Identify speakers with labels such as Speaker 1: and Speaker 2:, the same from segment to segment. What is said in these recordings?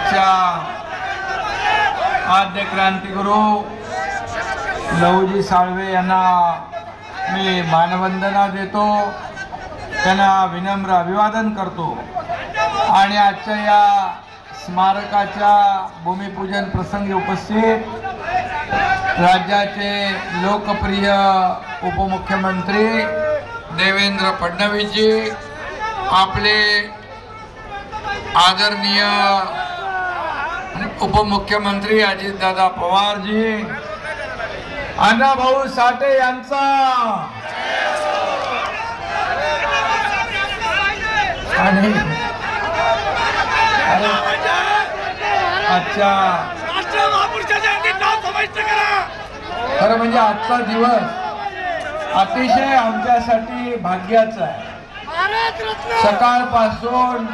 Speaker 1: आजच्या आद्य क्रांतिगुरू लहुजी साळवे यांना मी मानवंदना देतो, त्यांना विनम्र अभिवादन करतो आणि आजच्या या स्मारकाच्या भूमिपूजन प्रसंगी उपस्थित राज्याचे लोकप्रिय उपमुख्यमंत्री देवेंद्र फडणवीसजी, आपले आदरणीय उपमुख्यमंत्री अजितदादा पवारजी, अण्णाभाऊ साठे यांचा आणि आजच्या खरं म्हणजे आजचा दिवस अतिशय आमच्यासाठी भाग्याचा आहे। सकाळपासून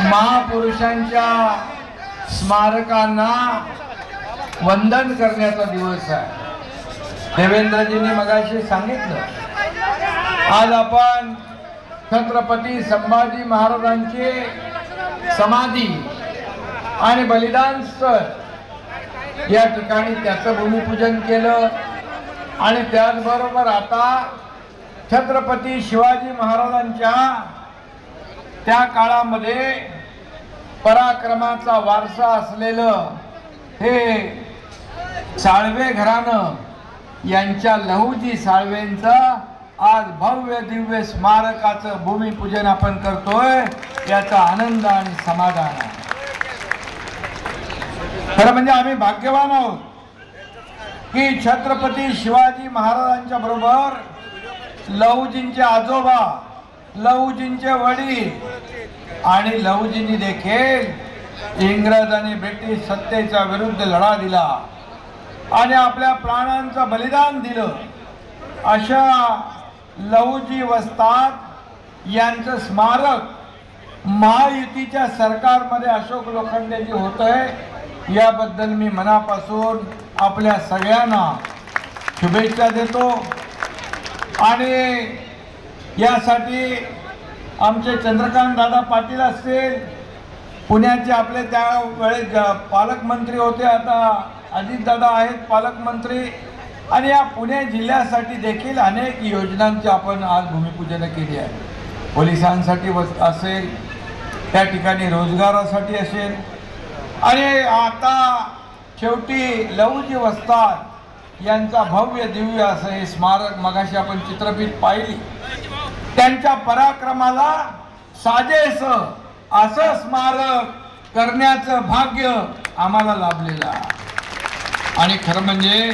Speaker 1: महापुरुषांच्या स्मारकांना वंदन करण्याचा दिवस आहे। देवेंद्रजींनी मगाशी सांगितलं, आज आपण छत्रपती संभाजी महाराजांची समाधी आणि बलिदान स्थळ या ठिकाणी त्याचं भूमिपूजन केलं आणि त्याचबरोबर आता छत्रपती शिवाजी महाराजांच्या त्या काळामध्ये पराक्रमाचा वारसा असलेलं हे साळवे घराणं यांच्या लहुजी साळवेंचं आज भव्य दिव्य स्मारकाचं भूमिपूजन आपण करतोय, याचा आनंद आणि समाधान आहे। खरं म्हणजे आम्ही भाग्यवान आहोत की छत्रपती शिवाजी महाराजांच्या बरोबर लहुजींचे आजोबा, लहुजींचे वडील आणि लहुजींनी देखील इंग्रज आणि ब्रिटिश सत्तेच्या विरुद्ध लढा दिला आणि आपल्या प्राणांचं बलिदान दिलं। अशा लहुजी वस्ताद यांचं स्मारक महायुतीच्या सरकारमध्ये अशोक लोखंडेजी होतंय, याबद्दल मी मनापासून आपल्या सगळ्यांना शुभेच्छा देतो आणि यासाठी आमचे चंद्रकांत दादा पाटील असतील, पुण्याचे आपले त्यावेळेस पालकमंत्री होते, आता अजितदादा आहेत पालकमंत्री, आणि या पुणे जिल्ह्यासाठी देखील अनेक योजनांची आपण आज भूमिपूजन केली आहे। पोलिसांसाठी असेल, त्या ठिकाणी रोजगारासाठी असेल, आणि आता शेवटी लहुजी वस्ताद यांचा भव्य दिव्य असं हे स्मारक, मगाशी आपण चित्रफित पाहिली, त्यांच्या पराक्रमाला साजेस असं स्मारक करण्याचं भाग्य आम्हाला लाभलेलं आहे। आणि खरं म्हणजे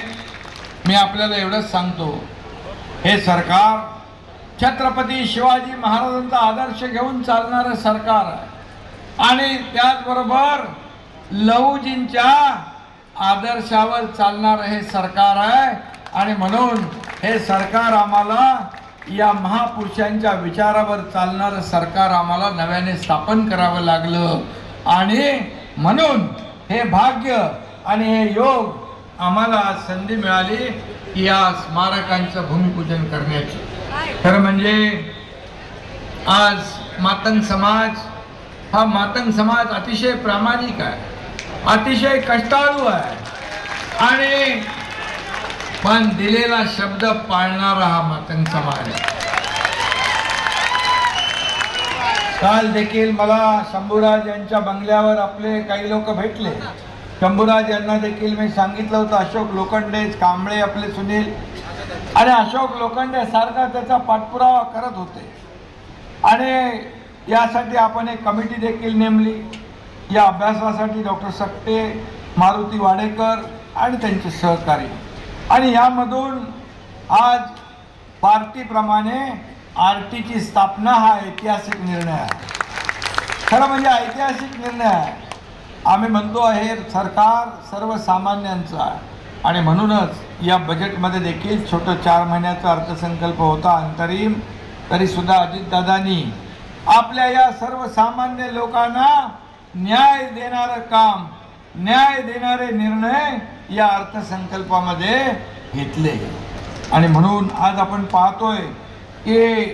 Speaker 1: मी आपल्याला एवढंच सांगतो, हे सरकार छत्रपती शिवाजी महाराजांचा आदर्श घेऊन चालणारं सरकार आहे आणि त्याचबरोबर लहुजींच्या आदर्शावर चालणारं हे सरकार आहे आणि म्हणून हे सरकार आम्हाला या महापुरुषांच्या विचारावर चालणारं सरकार आम्हाला नव्याने स्थापन करावं लागलं आणि म्हणून हे भाग्य आणि हे योग आम्हाला आज संधी मिळाली या स्मारकांचं भूमिपूजन करण्याची। खरं म्हणजे आज मातंग समाज हा मातंग समाज अतिशय प्रामाणिक आहे, अतिशय कष्टाळू आहे आणि पण दिलेला शब्द पाळणारा हा मातंग समाज आहे। काल देखील मला शंभूराज यांच्या बंगल्यावर आपले काही लोक भेटले। शंभूराज यांना देखील मी सांगितलं होतं, अशोक लोखंडे, कांबळे आपले सुनील आणि अशोक लोखंडे सारखा त्याचा पाठपुरावा करत होते आणि यासाठी आपण एक कमिटी देखील नेमली। या अभ्यासासाठी डॉक्टर सक्ते, मारुती वाडेकर आणि त्यांचे सहकारी, आणि यामधून आज पार्टीप्रमाणे आरटीची स्थापना हा ऐतिहासिक निर्णय आहे। खरं म्हणजे ऐतिहासिक निर्णय आहे। आम्ही म्हणतो हे सरकार सर्वसामान्यांचं आहे आणि म्हणूनच या बजेटमध्ये देखील छोटं 4 महिन्याचा अर्थसंकल्प होता अंतरिम, तरीसुद्धा अजितदादांनी आपल्या या सर्वसामान्य लोकांना न्याय देणारं काम, न्याय देणारे निर्णय या अर्थसंकल्पामध्ये घेतले आणि म्हणून आज आपण पाहतोय की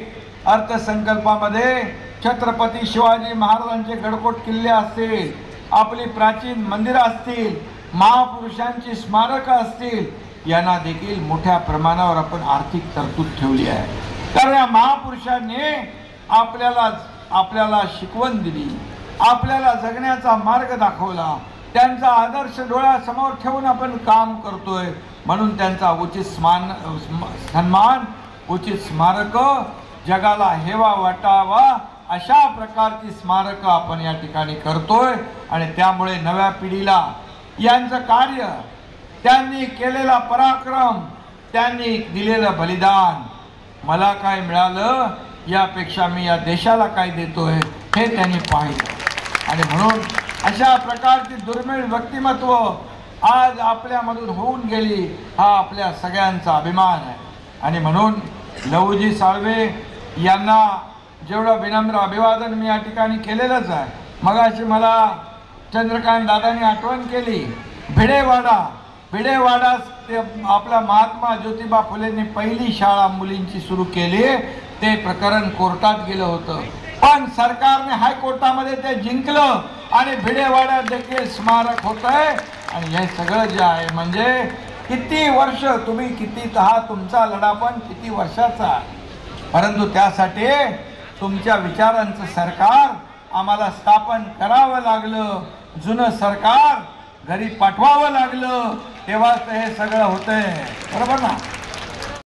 Speaker 1: अर्थसंकल्पामध्ये छत्रपती शिवाजी महाराजांचे गडकोट किल्ले असतील, आपली प्राचीन मंदिरं असतील, महापुरुषांची स्मारकं असतील, यांना देखील मोठ्या प्रमाणावर आपण आर्थिक तरतूद ठेवली आहे. तर या महापुरुषांनी आपल्याला शिकवण दिली, आपल्याला जगण्याचा मार्ग दाखवला, त्यांचा आदर्श डोळ्यासमोर ठेवून आपण काम करतोय. म्हणून त्यांचा उचित सन्मान, उचित स्मारक जगाला हेवा वाटावा अशा प्रकारची स्मारकं आपण या ठिकाणी करतोय. आणि त्यामुळे नव्या पिढीला यांचं कार्य, त्यांनी केलेला पराक्रम, त्यांनी दिलेलं बलिदान, मला काय मिळालं यापेक्षा मी या देशाला काय देतोय हे त्यांनी पाहिलं. आणि म्हणून अशा प्रकारची दुर्मिळ व्यक्तिमत्व आज आपल्यामधून होऊन गेली, हा आपल्या सगळ्यांचा अभिमान आहे. आणि म्हणून लहुजी साळवे यांना जेवढं विनम्र अभिवादन मी या ठिकाणी केलेलंच आहे. मगाशी मला चंद्रकांत दादांनी आठवण केली, भिडेवाडा ते आपला महात्मा ज्योतिबा फुलेंनी पहिली शाळा मुलींची सुरू केली. ते प्रकरण कोर्टात गेलं होतं, पण सरकारने हायकोर्टामध्ये ते जिंकलं आणि भिडेवाड्यात देखील स्मारक होत आहे. आणि हे सगळं जे आहे म्हणजे किती वर्ष तुम्ही किती तुमचा लढा पण किती वर्षाचा, परंतु त्यासाठी तुमच्या विचारांचं सरकार आम्हाला स्थापन करावं लागलं, जुनं सरकार घरी पाठवावं लागलं, तेव्हाच हे सगळं होतंय. बरोबर ना?